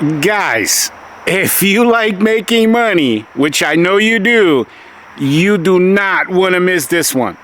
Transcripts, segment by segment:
Guys, if you like making money, which I know you do not want to miss this one.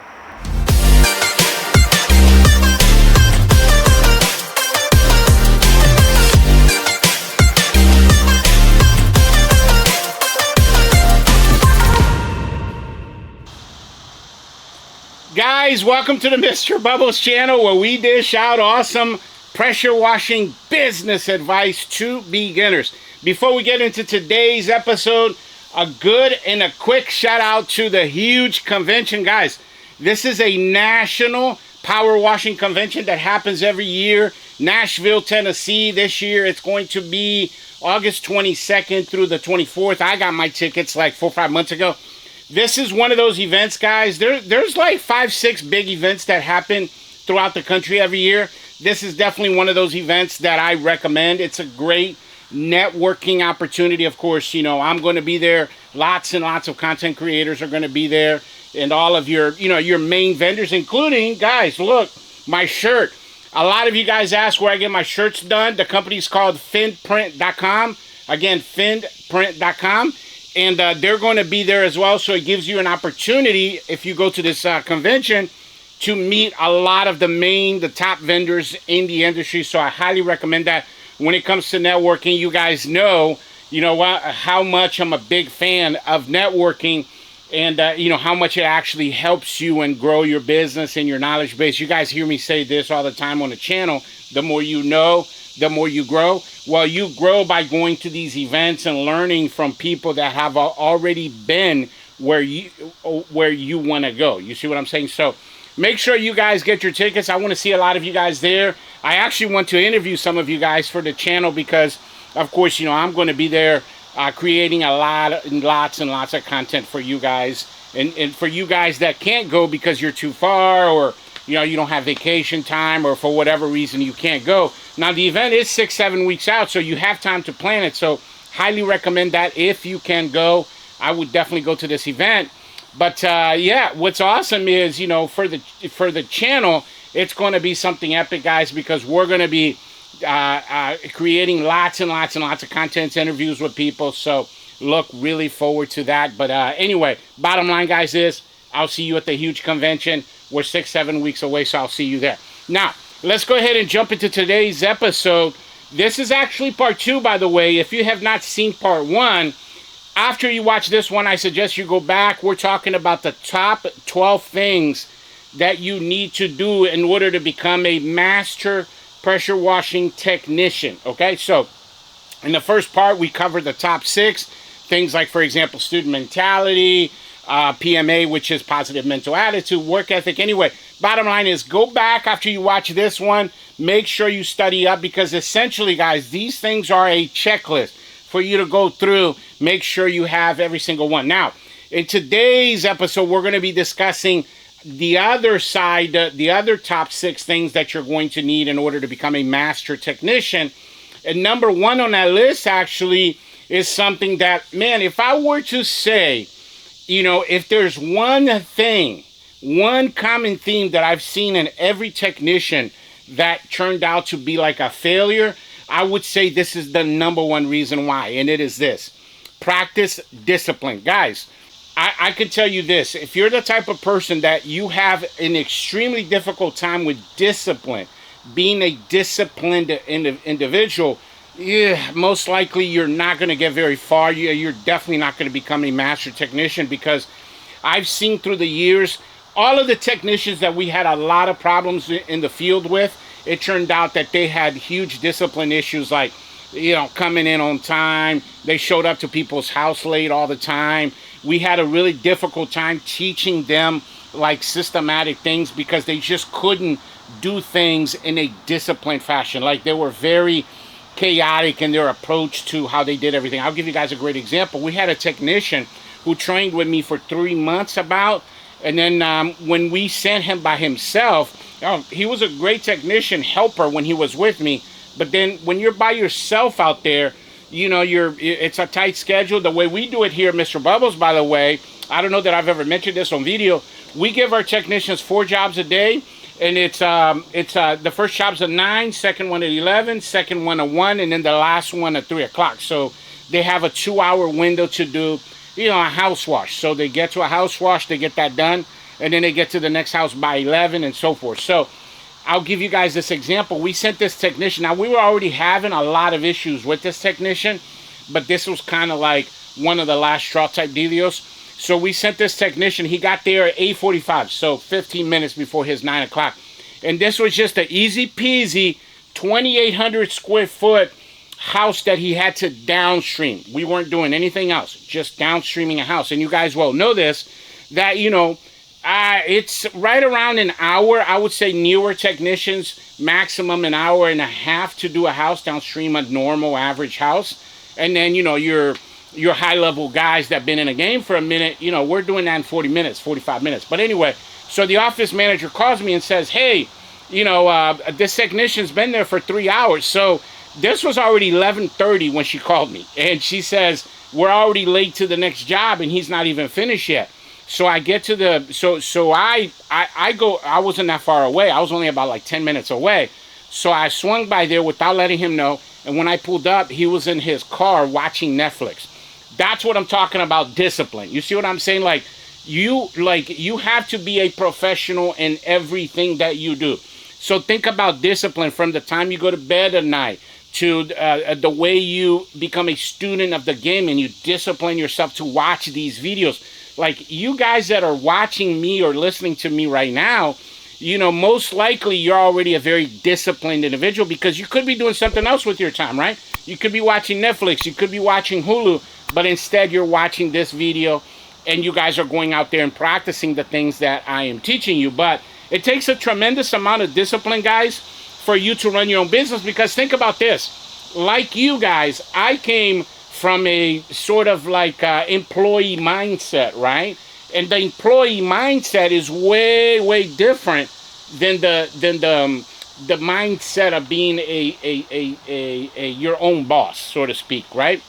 Guys, welcome to the Mr. Bubbles channel, where we dish out awesome pressure washing business advice to beginners. Before we get into today's episode, a good and a quick shout out to the huge convention. Guys, this is a national power washing convention that happens every year. Nashville, Tennessee. This year it's going to be August 22nd through the 24th. I got my tickets like 4 or 5 months ago. This is one of those events, guys. There's like 5-6 big events that happen throughout the country every year. This is definitely one of those events that I recommend. It's a great networking opportunity. Of course, you know, I'm going to be there. Lots and lots of content creators are going to be there. And all of your, your main vendors, including, guys, look, my shirt. A lot of you guys ask where I get my shirts done. The company's called finprint.com. Again, finprint.com. And they're going to be there as well. So it gives you an opportunity, if you go to this convention, to meet a lot of the top vendors in the industry. So I highly recommend that. When it comes to networking, you guys know, how much I'm a big fan of networking, and how much it actually helps you and grow your business and your knowledge base. You guys hear me say this all the time on the channel. The more you know, the more you grow. Well, you grow by going to these events and learning from people that have already been where you want to go. You see what I'm saying? So make sure you guys get your tickets. I want to see a lot of you guys there. I actually want to interview some of you guys for the channel because, of course, I'm going to be there creating lots and lots of content for you guys. And for you guys that can't go because you're too far, or you don't have vacation time, or for whatever reason you can't go. Now, the event is 6-7 weeks out, so you have time to plan it. So highly recommend that if you can go. I would definitely go to this event. But yeah, what's awesome is, for the channel, it's going to be something epic, guys, because we're going to be creating lots and lots and lots of content, interviews with people. So look really forward to that. But anyway, bottom line, guys, is I'll see you at the huge convention. We're 6-7 weeks away, so I'll see you there. Now, let's go ahead and jump into today's episode. This is actually part 2, by the way. If you have not seen part 1, after you watch this one, I suggest you go back. We're talking about the top 12 things that you need to do in order to become a master pressure washing technician. Okay, so in the first part, we covered the top 6 things, like, for example, student mentality, PMA, which is positive mental attitude, work ethic. Anyway, bottom line is, go back after you watch this one. Make sure you study up, because essentially, guys, these things are a checklist for you to go through. Make sure you have every single one. Now, in today's episode, we're going to be discussing the other side, the other top 6 things that you're going to need in order to become a master technician. And number 1 on that list actually is something that, man, if I were to say, if there's one thing, one common theme that I've seen in every technician that turned out to be like a failure, I would say this is the number 1 reason why, and it is this: practice discipline. Guys, I can tell you this: if you're the type of person that you have an extremely difficult time with discipline, being a disciplined individual, most likely you're not going to get very far. You're definitely not going to become a master technician, because I've seen through the years, all of the technicians that we had a lot of problems in the field with, it turned out that they had huge discipline issues, like, coming in on time. They showed up to people's house late all the time. We had a really difficult time teaching them like systematic things, because they just couldn't do things in a disciplined fashion. Like, they were very chaotic in their approach to how they did everything. I'll give you guys a great example. We had a technician who trained with me for 3 months and then when we sent him by himself, he was a great technician helper when he was with me. But then when you're by yourself out there, it's a tight schedule. The way we do it here, Mr. Bubbles, by the way, I don't know that I've ever mentioned this on video. We give our technicians 4 jobs a day, And it's the first job's at 9, second one at 11, second one at 1, and then the last one at 3 o'clock. So they have a 2-hour window to do, you know, a house wash. So they get to a house wash, they get that done, and then they get to the next house by 11 and so forth. So I'll give you guys this example. We sent this technician. Now, we were already having a lot of issues with this technician, but this was kind of like one of the last straw type dealios. So we sent this technician. He got there at 8:45, so 15 minutes before his 9 o'clock. And this was just an easy peasy 2,800 square foot house that he had to downstream. We weren't doing anything else, just downstreaming a house. And you guys well know this, that, you know, it's right around an hour. I would say newer technicians, maximum an hour and a half to do a house downstream a normal average house. And then, you know, your high-level guys that have been in a game for a minute, you know, we're doing that in 40 minutes, 45 minutes. But anyway, so the office manager calls me and says, hey, you know, this technician's been there for 3 hours. So this was already 11:30 when she called me. And she says, we're already late to the next job, and he's not even finished yet. So I get to the, so I go, I wasn't that far away. I was only about like 10 minutes away. So I swung by there without letting him know. And when I pulled up, he was in his car watching Netflix. That's what I'm talking about, discipline. You see what I'm saying? Like you have to be a professional in everything that you do. So think about discipline from the time you go to bed at night to the way you become a student of the game and you discipline yourself to watch these videos. Like you guys that are watching me or listening to me right now, you know, most likely you're already a very disciplined individual because you could be doing something else with your time, right? You could be watching Netflix, you could be watching Hulu, but instead you're watching this video and you guys are going out there and practicing the things that I am teaching you. But it takes a tremendous amount of discipline, guys, for you to run your own business, because think about this. Like you guys, I came from a sort of like employee mindset, right? And the employee mindset is way, way different than the mindset of being a your own boss, so to speak, right?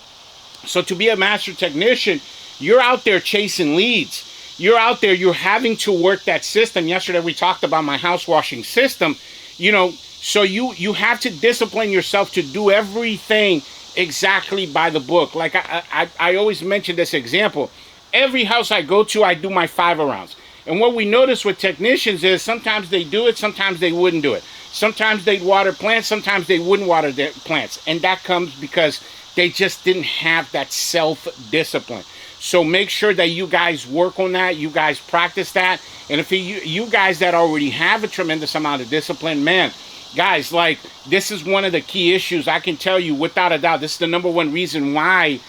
So to be a master technician, you're out there chasing leads. You're out there, you're having to work that system. Yesterday we talked about my house washing system, you know, so you have to discipline yourself to do everything exactly by the book. Like I always mention this example. Every house I go to, I do my 5 arounds. And what we notice with technicians is sometimes they do it, sometimes they wouldn't do it. Sometimes they'd water plants, sometimes they wouldn't water their plants. And that comes because they just didn't have that self-discipline. So make sure that you guys work on that, you guys practice that. And if you guys that already have a tremendous amount of discipline, man, guys, like this is one of the key issues. I can tell you without a doubt, this is the #1 reason why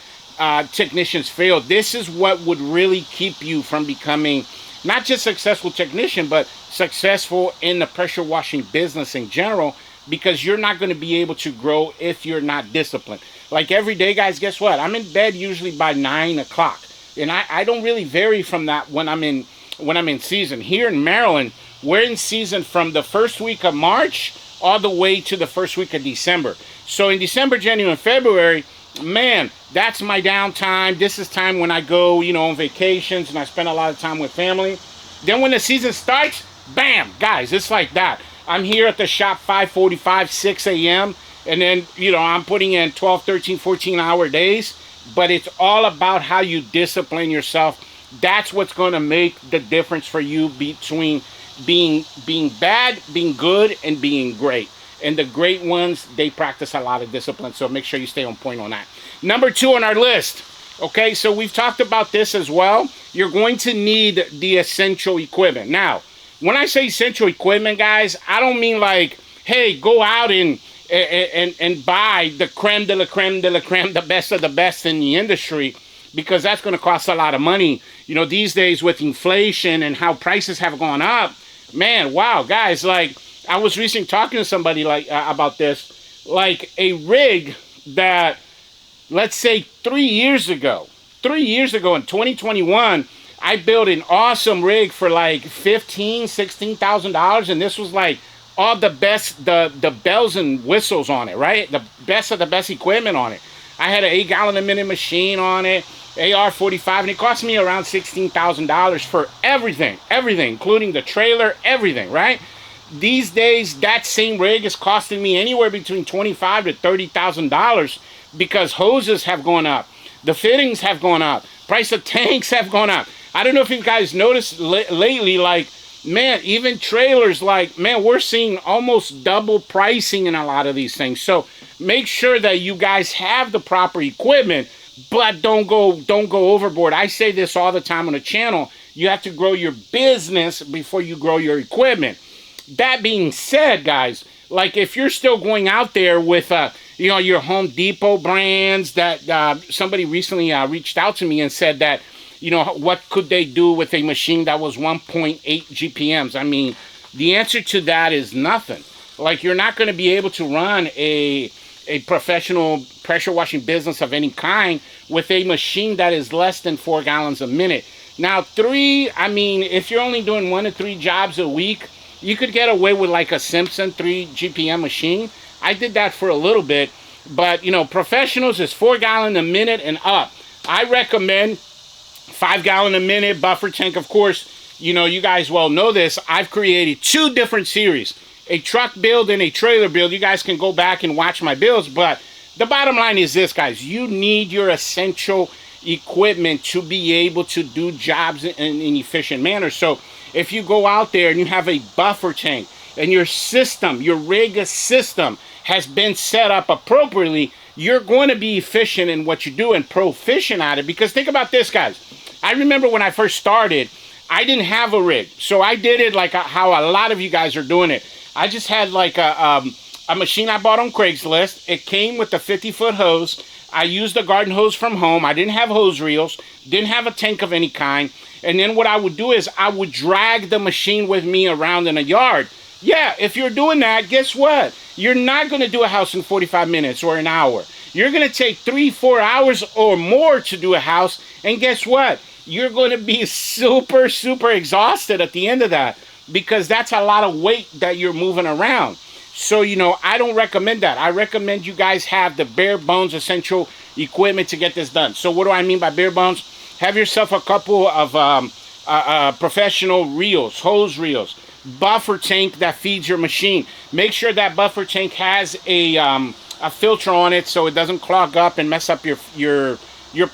technicians fail. This is what would really keep you from becoming not just successful technician, but successful in the pressure washing business in general, because you're not going to be able to grow if you're not disciplined. Like every day, guys, guess what? I'm in bed usually by 9 o'clock, and I don't really vary from that when I'm in season. Here in Maryland, we're in season from the first week of March all the way to the first week of December. So in December, January, and February, man, that's my downtime. This is time when I go, you know, on vacations and I spend a lot of time with family. Then when the season starts, bam, guys, it's like that. I'm here at the shop 5:45, 6 a.m. And then, you know, I'm putting in 12, 13, 14-hour days. But it's all about how you discipline yourself. That's what's going to make the difference for you between being bad, being good, and being great. And the great ones, they practice a lot of discipline. So make sure you stay on point on that. #2 on our list. Okay, so we've talked about this as well. You're going to need the essential equipment. Now, when I say essential equipment, guys, I don't mean like, hey, go out and buy the creme de la creme de la creme, the best of the best in the industry, because that's going to cost a lot of money. You know, these days with inflation and how prices have gone up, man, wow, guys, like, I was recently talking to somebody like about this, like a rig that, let's say 3 years ago in 2021, I built an awesome rig for like $15,000, $16,000, and this was like all the best, the bells and whistles on it, right? The best of the best equipment on it. I had an 8-gallon-a-minute machine on it, AR-45, and it cost me around $16,000 for everything, including the trailer, everything, right? these days, that same rig is costing me anywhere between $25,000 to $30,000 because hoses have gone up. The fittings have gone up. Price of tanks have gone up. I don't know if you guys noticed lately, like, man, even trailers, like, man, we're seeing almost double pricing in a lot of these things. So make sure that you guys have the proper equipment, but don't go overboard. I say this all the time on the channel. You have to grow your business before you grow your equipment. That being said, guys, like if you're still going out there with, you know, your Home Depot brands that somebody recently reached out to me and said that, you know, what could they do with a machine that was 1.8 GPMs? I mean, the answer to that is nothing. Like, you're not going to be able to run a professional pressure washing business of any kind with a machine that is less than 4 gallons a minute. Now, I mean, if you're only doing 1 to 3 jobs a week, you could get away with like a Simpson 3 GPM machine. I did that for a little bit, but, you know, professionals is 4 gallon a minute and up. I recommend 5 gallon a minute buffer tank. Of course, you know, you guys well know this. I've created 2 different series, a truck build and a trailer build. You guys can go back and watch my builds, but the bottom line is this, guys. You need your essential equipment to be able to do jobs in an efficient manner. So if you go out there and you have a buffer tank and your system, your rig system has been set up appropriately, you're going to be efficient in what you do and proficient at it. Because think about this, guys. I remember when I first started, I didn't have a rig. So I did it like how a lot of you guys are doing it. I just had like a machine I bought on Craigslist. It came with a 50-foot hose. I used a garden hose from home. I didn't have hose reels, didn't have a tank of any kind. And then what I would do is I would drag the machine with me around in a yard. Yeah, if you're doing that, guess what? You're not going to do a house in 45 minutes or an hour. You're going to take 3-4 hours or more to do a house. And guess what? You're going to be super exhausted at the end of that, because that's a lot of weight that you're moving around. So, you know, I don't recommend that. I recommend you guys have the bare bones essential equipment to get this done. So what do I mean by bare bones? Have yourself a couple of professional reels, hose reels, buffer tank that feeds your machine. Make sure that buffer tank has a filter on it so it doesn't clog up and mess up your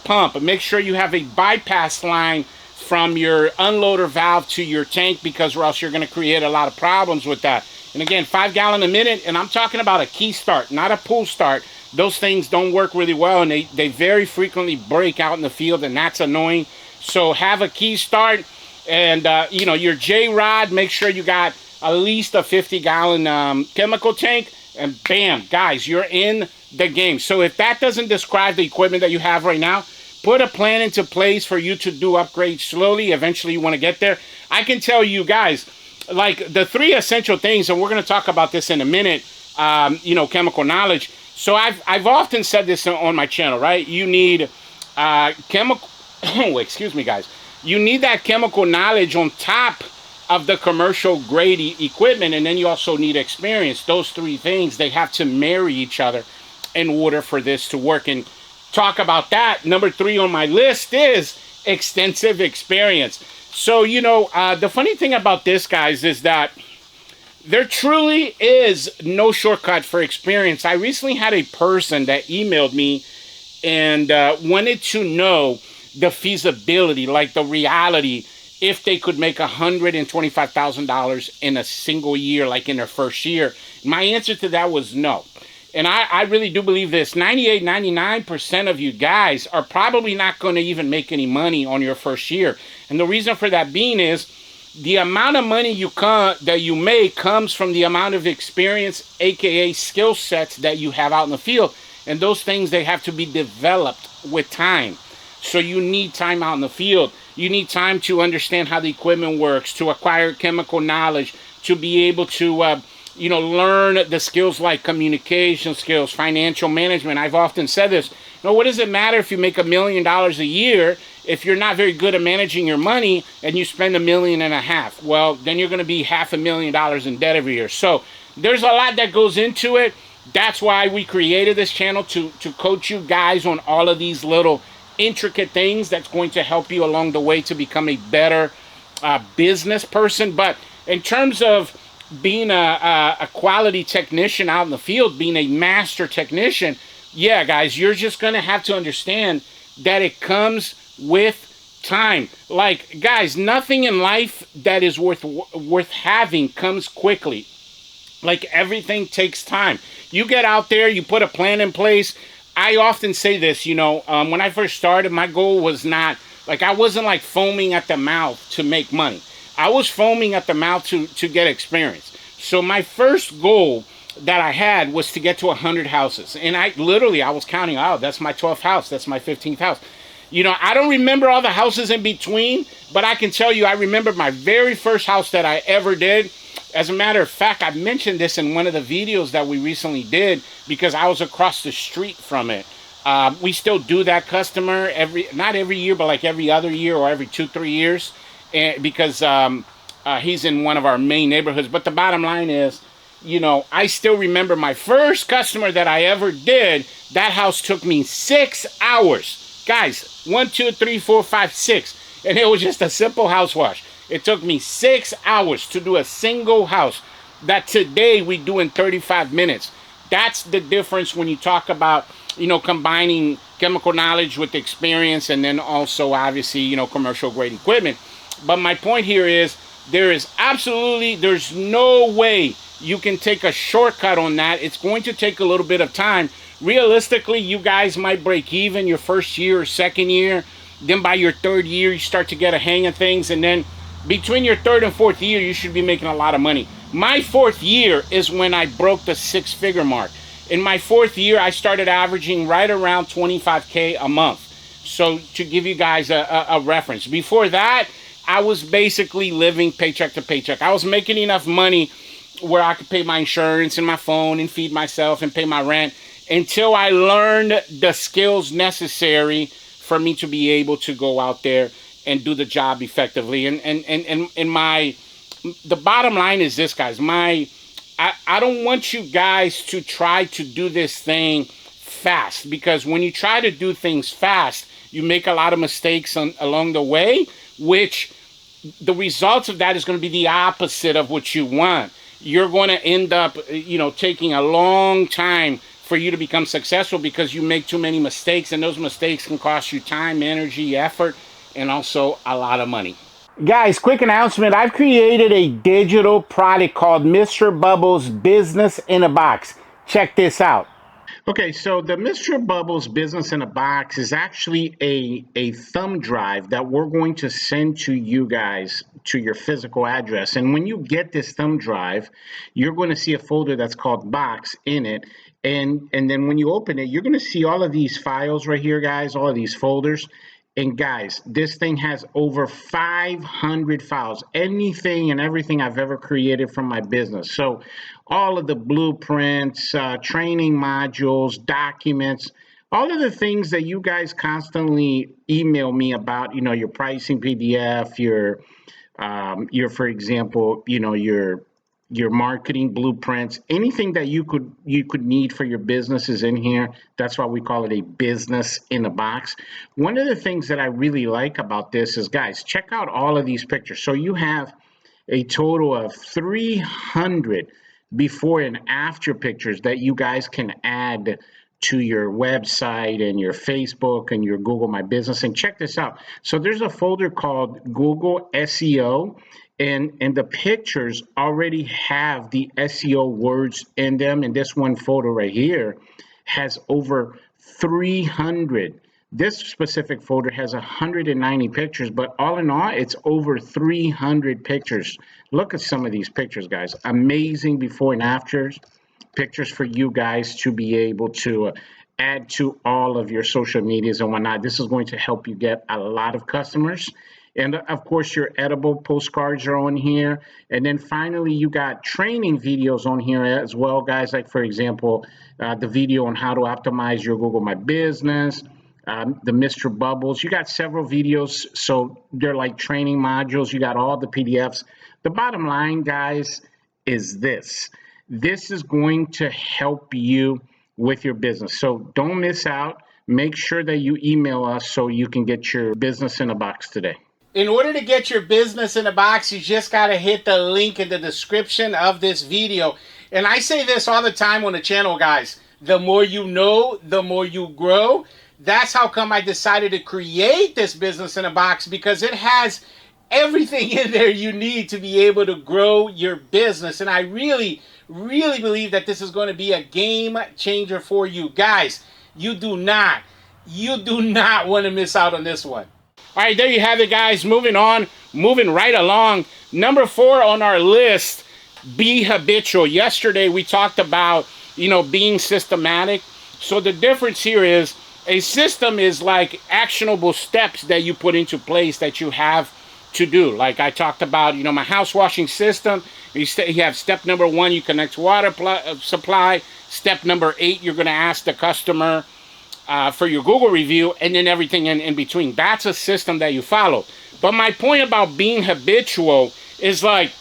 pump. And make sure you have a bypass line from your unloader valve to your tank, because or else you're going to create a lot of problems with that. And again, 5 gallon a minute, and I'm talking about a key start, not a pull start. Those things don't work really well, and they very frequently break out in the field, and that's annoying. So have a key start, and you know, your J-rod, make sure you got at least a 50-gallon chemical tank, and bam, guys, you're in the game. So if that doesn't describe the equipment that you have right now, put a plan into place for you to do upgrades slowly. Eventually you want to get there. I can tell you guys, like the 3 essential things, and we're going to talk about this in a minute, you know, chemical knowledge. So I've often said this on my channel, right? You need chemical, excuse me, guys. You need that chemical knowledge on top of the commercial grade equipment, and then you also need experience. Those 3 things, they have to marry each other in order for this to work. And talk about that, number 3 on my list is extensive experience. So, you know, the funny thing about this, guys, is that there truly is no shortcut for experience. I recently had a person that emailed me and wanted to know the feasibility, like the reality, if they could make $125,000 in a single year, like in their first year. My answer to that was no. And I really do believe this. 99% of you guys are probably not going to even make any money on your first year. And the reason for that being is the amount of money that you make comes from the amount of experience, aka skill sets that you have out in the field. And those things, they have to be developed with time. So you need time out in the field. You need time to understand how the equipment works, to acquire chemical knowledge, to be able to you know, learn the skills like communication skills, financial management. I've often said this. You know, what does it matter if you make $1 million a year if you're not very good at managing your money and you spend $1.5 million? Well, then you're going to be $500,000 in debt every year. So there's a lot that goes into it. That's why we created this channel, to coach you guys on all of these little intricate things that's going to help you along the way to become a better business person. But in terms of being a quality technician out in the field, being a master technician, yeah, guys, you're just going to have to understand that it comes with time. Like, guys, nothing in life that is worth having comes quickly. Like, everything takes time. You get out there, you put a plan in place. I often say this, when I first started, my goal was not, like, I wasn't like foaming at the mouth to make money. I was foaming at the mouth to get experience. So my first goal that I had was to get to 100 houses. And I was counting, oh, that's my 12th house, that's my 15th house. I don't remember all the houses in between, but I can tell you I remember my very first house that I ever did. As a matter of fact, I mentioned this in one of the videos that we recently did because I was across the street from it. We still do that customer not every year, but like every other year or every 2-3 years, because he's in one of our main neighborhoods. But the bottom line is, I still remember my first customer that I ever did. That house took me 6 hours. Guys, 1, 2, 3, 4, 5, 6. And it was just a simple house wash. It took me 6 hours to do a single house that today we do in 35 minutes. That's the difference when you talk about, combining chemical knowledge with experience, and then also obviously, commercial grade equipment. But my point here is there's no way you can take a shortcut on that. It's going to take a little bit of time. Realistically, you guys might break even your first year or second year. Then by your third year, you start to get a hang of things. And then between your third and fourth year, you should be making a lot of money. My fourth year is when I broke the 6-figure mark. In my fourth year, I started averaging right around $25K a month. So to give you guys a reference. Before that, I was basically living paycheck to paycheck. I was making enough money where I could pay my insurance and my phone and feed myself and pay my rent until I learned the skills necessary for me to be able to go out there and do the job effectively. And the bottom line is this, guys. I don't want you guys to try to do this thing fast, because when you try to do things fast, you make a lot of mistakes along the way, which the results of that is going to be the opposite of what you want. You're going to end up, taking a long time for you to become successful because you make too many mistakes, and those mistakes can cost you time, energy, effort, and also a lot of money. Guys, quick announcement. I've created a digital product called Mr. Bubbles Business in a Box. Check this out. Okay, so the Mr. Bubbles Business in a Box is actually a thumb drive that we're going to send to you guys to your physical address. And when you get this thumb drive, you're going to see a folder that's called Box in it. And then when you open it, you're going to see all of these files right here, guys, all of these folders. And guys, this thing has over 500 files, anything and everything I've ever created from my business. So all of the blueprints, training modules, documents, all of the things that you guys constantly email me about, your pricing PDF, your for example, your marketing blueprints, anything that you could need for your business is in here. That's why we call it a business in a box. One of the things that I really like about this is, guys, check out all of these pictures. So you have a total of 300 before and after pictures that you guys can add to your website and your Facebook and your Google My Business. And check this out. So there's a folder called Google SEO. And the pictures already have the SEO words in them. And this one photo right here has over 300. This specific folder has 190 pictures, but all in all, it's over 300 pictures. Look at some of these pictures, guys. Amazing before and afters pictures for you guys to be able to add to all of your social medias and whatnot. This is going to help you get a lot of customers. And of course, your edible postcards are on here. And then finally, you got training videos on here as well, guys. Like, for example, the video on how to optimize your Google My Business, the Mr. Bubbles. You got several videos. So they're like training modules. You got all the PDFs. The bottom line, guys, is this. This is going to help you with your business. So don't miss out. Make sure that you email us so you can get your business in a box today. In order to get your business in a box, you just got to hit the link in the description of this video. And I say this all the time on the channel, guys. The more you know, the more you grow. That's how come I decided to create this business in a box, because it has everything in there you need to be able to grow your business. And I really, really believe that this is going to be a game changer for you. Guys, you do not want to miss out on this one. All right, there you have it, guys. Moving on, moving right along. Number 4 on our list, be habitual. Yesterday, we talked about, being systematic. So the difference here is a system is like actionable steps that you put into place that you have to do. Like I talked about, my house washing system. You have step number 1, you connect water supply. Step number 8, you're going to ask the customer for your Google review, and then everything in between. That's a system that you follow. But my point about being habitual is like,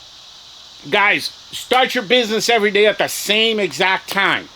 guys, start your business every day at the same exact time.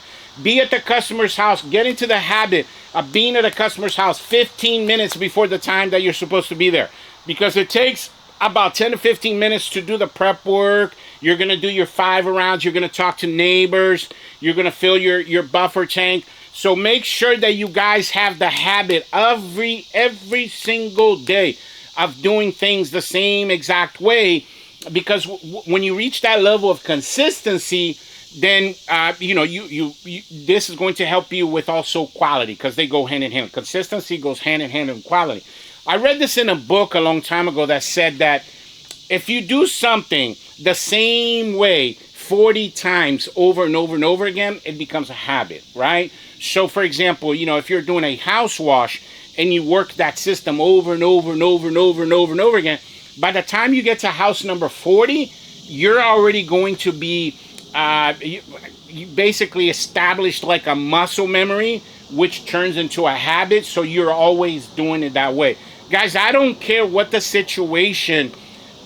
Be at the customer's house. Get into the habit of being at a customer's house 15 minutes before the time that you're supposed to be there. Because it takes about 10 to 15 minutes to do the prep work. You're going to do your 5 rounds. You're going to talk to neighbors. You're going to fill your buffer tank. So make sure that you guys have the habit every single day of doing things the same exact way, because when you reach that level of consistency, then this is going to help you with also quality, because they go hand in hand. Consistency goes hand in hand with quality. I read this in a book a long time ago that said that if you do something the same way 40 times over and over and over again, it becomes a habit, right? So for example, if you're doing a house wash and you work that system over and over and over and over and over and over again, by the time you get to house number 40, you're already going to be you basically established like a muscle memory, which turns into a habit. So you're always doing it that way. Guys, I don't care what the situation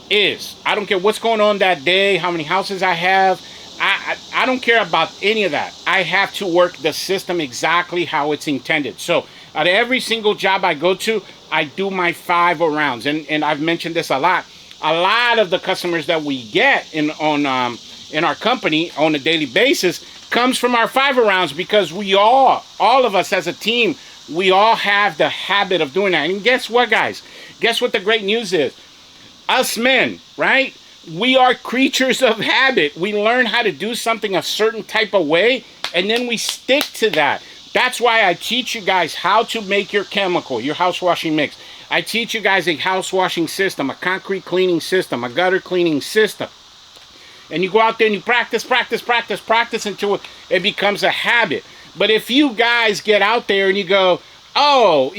is. I don't care what's going on that day, how many houses I have. I don't care about any of that. I have to work the system exactly how it's intended. So at every single job I go to, I do my 5 rounds. And I've mentioned this a lot. A lot of the customers that we get in our company on a daily basis comes from our 5 rounds, because we all of us as a team, we all have the habit of doing that. And guess what, guys? Guess what the great news is? Us men, right? We are creatures of habit. We learn how to do something a certain type of way, and then we stick to that. That's why I teach you guys how to make your chemical, your house washing mix. I teach you guys a house washing system, a concrete cleaning system, a gutter cleaning system. And you go out there and you practice until it becomes a habit. But if you guys get out there and you go, oh,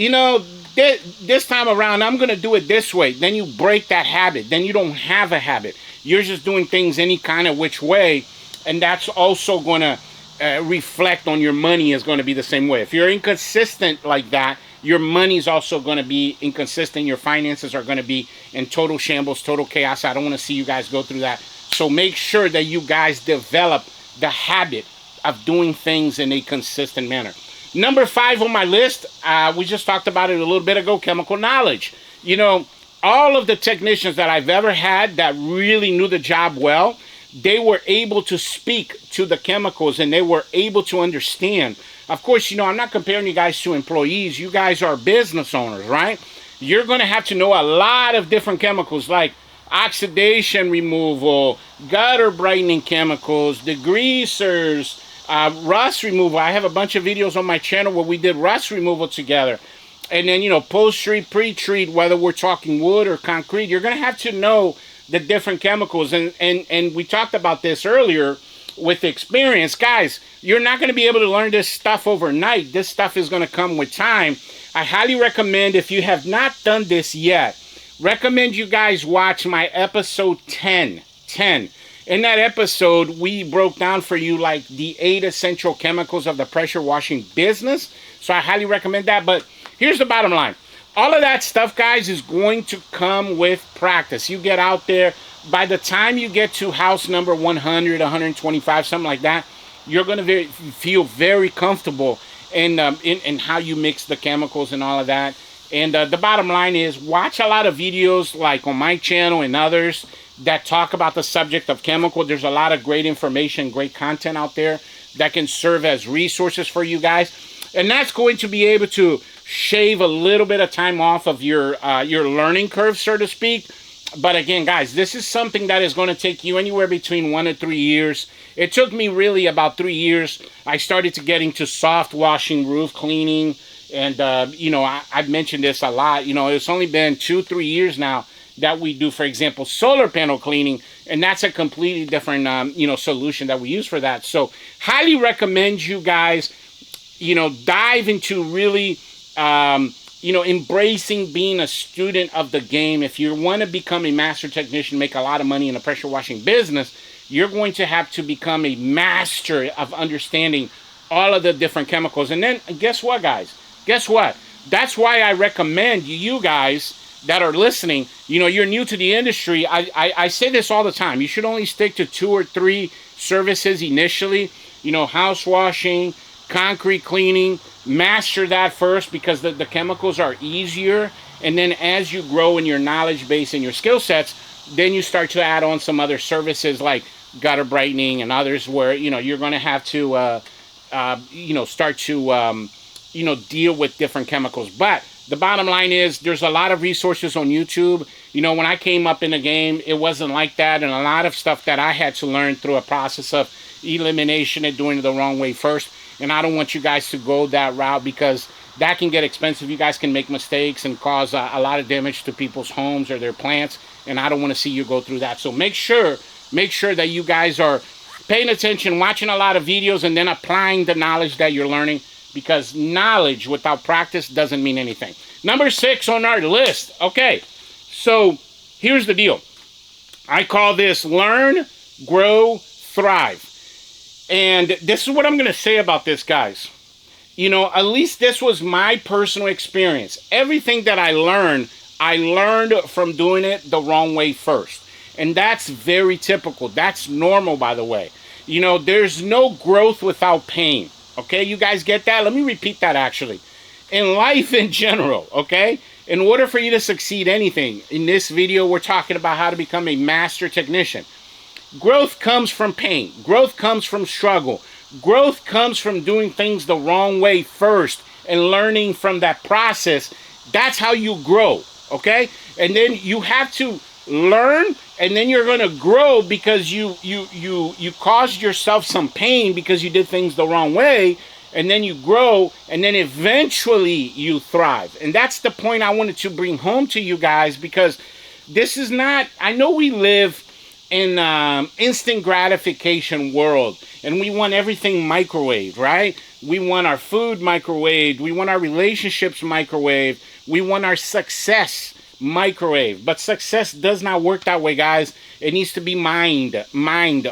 this time around, I'm going to do it this way. Then you break that habit. Then you don't have a habit. You're just doing things any kind of which way. And that's also going to reflect on your money, is going to be the same way. If you're inconsistent like that, your money's also going to be inconsistent. Your finances are going to be in total shambles, total chaos. I don't want to see you guys go through that. So make sure that you guys develop the habit of doing things in a consistent manner. Number 5 on my list, we just talked about it a little bit ago, chemical knowledge. All of the technicians that I've ever had that really knew the job well, they were able to speak to the chemicals and they were able to understand. Of course, I'm not comparing you guys to employees. You guys are business owners, right? You're going to have to know a lot of different chemicals like oxidation removal, gutter brightening chemicals, degreasers, rust removal. I have a bunch of videos on my channel where we did rust removal together. And then, post-treat, pre-treat, whether we're talking wood or concrete, you're going to have to know the different chemicals. And we talked about this earlier with experience. Guys, you're not going to be able to learn this stuff overnight. This stuff is going to come with time. I highly recommend, if you have not done this yet, recommend you guys watch my episode 10. In that episode, we broke down for you like the 8 essential chemicals of the pressure washing business. So I highly recommend that. But here's the bottom line. All of that stuff, guys, is going to come with practice. You get out there. By the time you get to house number 100, 125, something like that, you're going to feel very comfortable in how you mix the chemicals and all of that. And the bottom line is, watch a lot of videos like on my channel and others that talk about the subject of chemical. There's a lot of great information, great content out there that can serve as resources for you guys. And that's going to be able to shave a little bit of time off of your learning curve, so to speak. But again, guys, this is something that is going to take you anywhere between 1 to 3 years. It took me really about 3 years. I started to get into soft washing, roof cleaning. And, you know, I've mentioned this a lot. You know, it's only been 2-3 years now that we do, for example, solar panel cleaning. And that's a completely different, you know, solution that we use for that. So highly recommend you guys, you know, dive into really, you know, embracing being a student of the game. If you want to become a master technician, make a lot of money in the pressure washing business, you're going to have to become a master of understanding all of the different chemicals. And then guess what, guys? Guess what? That's why I recommend you guys that are listening, you know, you're new to the industry. I say this all the time. You should only stick to 2 or 3 services initially. You know, house washing, concrete cleaning. Master that first because the chemicals are easier. And then as you grow in your knowledge base and your skill sets, then you start to add on some other services like gutter brightening and others where, you know, you're going to have to, you know, start to, you know, deal with different chemicals. But the bottom line is there's a lot of resources on YouTube. You know, when I came up in the game, it wasn't like that. And a lot of stuff that I had to learn through a process of elimination and doing it the wrong way first. And I don't want you guys to go that route because that can get expensive. You guys can make mistakes and cause a lot of damage to people's homes or their plants. And I don't want to see you go through that. So make sure that you guys are paying attention, watching a lot of videos, and then applying the knowledge that you're learning, because knowledge without practice doesn't mean anything. Number 6 on our list. Okay, so here's the deal. I call this learn, grow, thrive. And this is what I'm going to say about this, guys. You know, at least this was my personal experience. Everything that I learned from doing it the wrong way first. And that's very typical. That's normal, by the way. You know, there's no growth without pain. Okay, you guys get that? Let me repeat that, actually. In life in general, okay? In order for you to succeed anything, in this video, we're talking about how to become a master technician. Growth comes from pain. Growth comes from struggle. Growth comes from doing things the wrong way first and learning from that process. That's how you grow, okay? And then you have to learn, and then you're going to grow because you caused yourself some pain because you did things the wrong way, and then you grow, and then eventually you thrive. And that's the point I wanted to bring home to you guys, because this is not, I know we live in instant gratification world, and we want everything microwaved, right? We want our food microwaved, we want our relationships microwaved, we want our success microwave. But success does not work that way, guys. It needs to be mined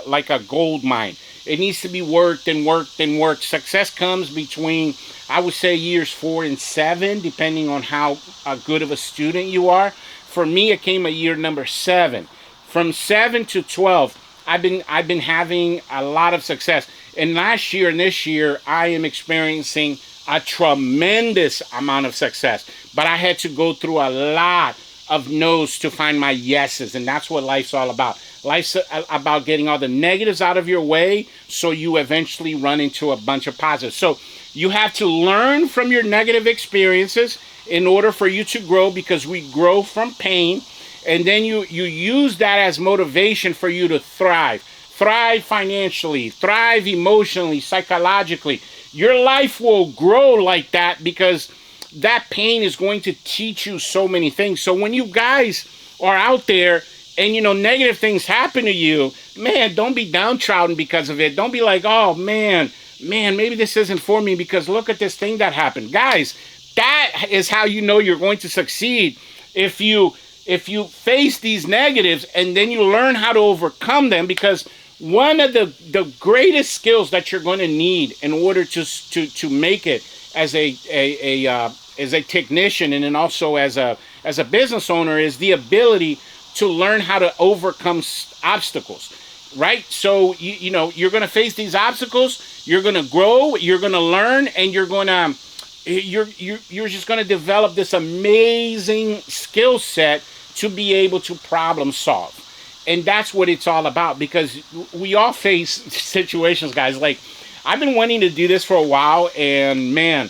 like a gold mine. It needs to be worked and worked and worked. Success comes between, I would say, years 4 and 7, depending on how good of a student you are. For me, it came at year number 7. From 7 to 12, I've been having a lot of success. And last year and this year, I am experiencing a tremendous amount of success. But I had to go through a lot of no's to find my yeses. And that's what life's all about. Life's about getting all the negatives out of your way so you eventually run into a bunch of positives. So you have to learn from your negative experiences in order for you to grow, because we grow from pain. And then you use that as motivation for you to thrive. Thrive financially, thrive emotionally, psychologically. Your life will grow like that because that pain is going to teach you so many things. So when you guys are out there and, you know, negative things happen to you, man, don't be downtrodden because of it. Don't be like, oh, man, maybe this isn't for me because look at this thing that happened. Guys, that is how you know you're going to succeed. If you face these negatives and then you learn how to overcome them, because one of the greatest skills that you're going to need in order to make it as a technician and then also as a business owner is the ability to learn how to overcome obstacles, right? So you know, you're going to face these obstacles, you're going to grow, you're going to learn, and you're going to you're just going to develop this amazing skill set to be able to problem solve. And that's what it's all about, because we all face situations, guys. Like, I've been wanting to do this for a while, and man,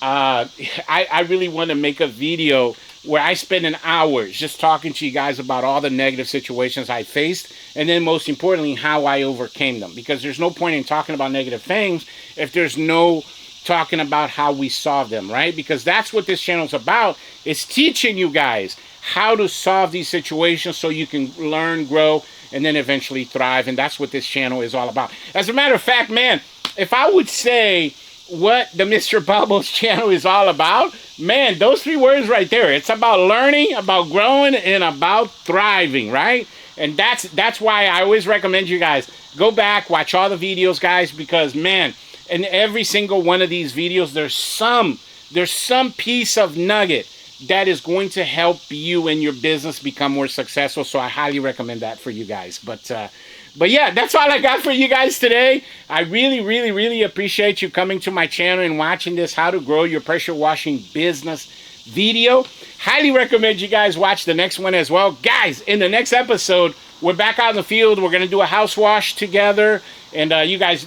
I really want to make a video where I spend an hour just talking to you guys about all the negative situations I faced, and then most importantly, how I overcame them. Because there's no point in talking about negative things if there's no talking about how we solve them, right? Because that's what this channel is about. It's teaching you guys how to solve these situations so you can learn, grow, and then eventually thrive. And that's what this channel is all about. As a matter of fact, man, if I would say what the Mr. Bubbles channel is all about, man, those three words right there. It's about learning, about growing, and about thriving, right? And that's why I always recommend you guys go back, watch all the videos, guys, because man, in every single one of these videos, there's some piece of nugget that is going to help you and your business become more successful. So I highly recommend that for you guys. But yeah, that's all I got for you guys today. I really appreciate you coming to my channel and watching this How to Grow Your Pressure Washing Business video. Highly recommend you guys watch the next one as well. Guys, in the next episode, we're back out in the field. We're going to do a house wash together. And you guys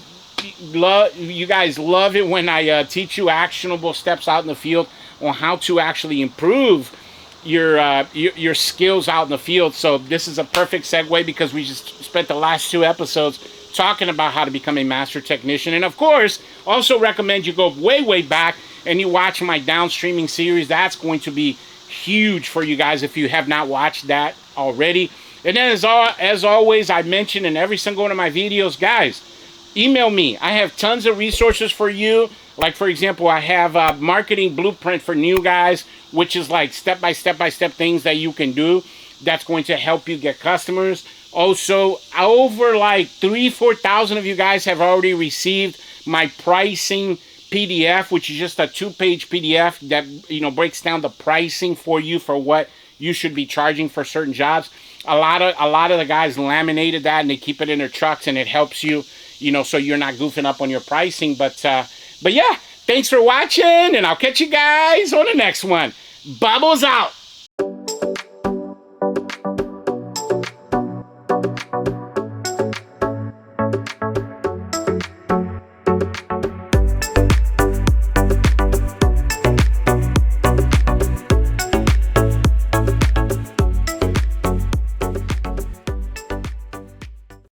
love it when I teach you actionable steps out in the field on how to actually improve your skills out in the field. So this is a perfect segue, because we just spent the last 2 episodes talking about how to become a master technician. And of course, also recommend you go way back and you watch my downstreaming series. That's going to be huge for you guys if you have not watched that already. And then as always, I mentioned in every single one of my videos, guys, email me. I have tons of resources for you. Like, for example, I have a marketing blueprint for new guys, which is like step-by-step things that you can do that's going to help you get customers. Also, over like 3,000-4,000 of you guys have already received my pricing PDF, which is just a 2-page PDF that, you know, breaks down the pricing for you for what you should be charging for certain jobs. A lot of the guys laminated that and they keep it in their trucks, and it helps you, you know, so you're not goofing up on your pricing. But yeah, thanks for watching, and I'll catch you guys on the next one. Bubbles out.